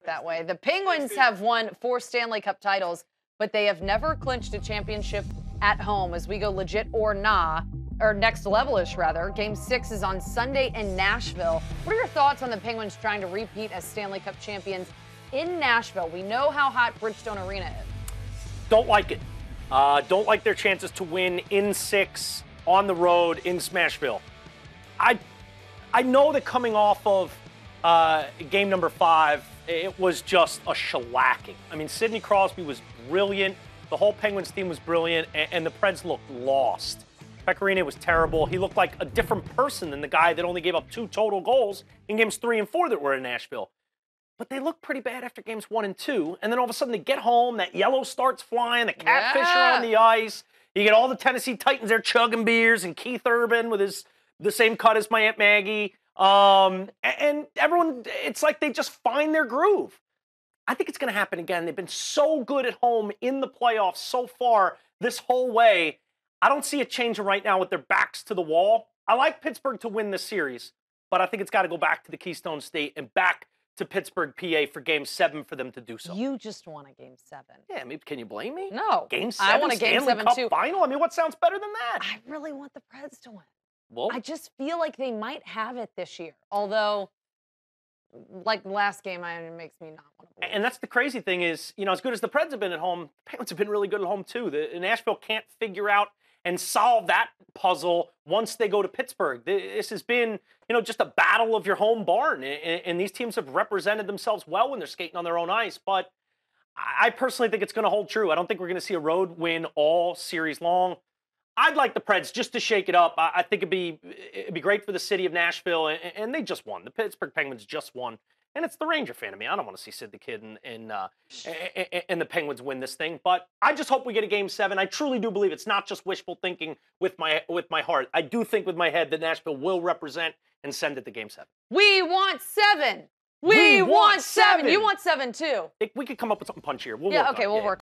that way. The Penguins have won 4 Stanley Cup titles, but they have never clinched a championship at home. As we go legit or nah, or next level-ish rather, Game 6 is on Sunday in Nashville. What are your thoughts on the Penguins trying to repeat as Stanley Cup champions in Nashville? We know how hot Bridgestone Arena is. Don't like it. Don't like their chances to win in 6 on the road in Smashville. I know that coming off of game number 5, it was just a shellacking. I mean, Sidney Crosby was brilliant. The whole Penguins team was brilliant, and the Preds looked lost. Pecorino was terrible. He looked like a different person than the guy that only gave up 2 total goals in games 3 and 4 that were in Nashville. But they looked pretty bad after games 1 and 2. And then all of a sudden they get home, that yellow starts flying, the catfish are on the ice. You get all the Tennessee Titans there chugging beers, and Keith Urban with the same cut as my Aunt Maggie. And everyone, it's like they just find their groove. I think it's going to happen again. They've been so good at home in the playoffs so far this whole way. I don't see it changing right now with their backs to the wall. I like Pittsburgh to win this series, but I think it's got to go back to the Keystone State and back to Pittsburgh, PA for Game 7 for them to do so. You just want a Game 7. Yeah, I mean, can you blame me? No. Game 7, I want a Game Stanley 7 Cup too. Final? I mean, what sounds better than that? I really want the Preds to win. Well, I just feel like they might have it this year. Although, like the last game, it makes me not want to believe. And that's the crazy thing is, you know, as good as the Preds have been at home, the Penguins have been really good at home too. The Nashville can't figure out and solve that puzzle once they go to Pittsburgh. This has been, you know, just a battle of your home barn. And these teams have represented themselves well when they're skating on their own ice. But I personally think it's going to hold true. I don't think we're going to see a road win all series long. I'd like the Preds just to shake it up. I think it'd be great for the city of Nashville. And they just won. The Pittsburgh Penguins just won. And it's the Ranger fan of me. I don't want to see Sid the Kid and the Penguins win this thing. But I just hope we get a Game 7. I truly do believe it's not just wishful thinking with my heart. I do think with my head that Nashville will represent and send it to Game 7. We want 7. We want 7. You want 7 too. We could come up with something punchier. We'll yeah, work okay, on it. we'll work.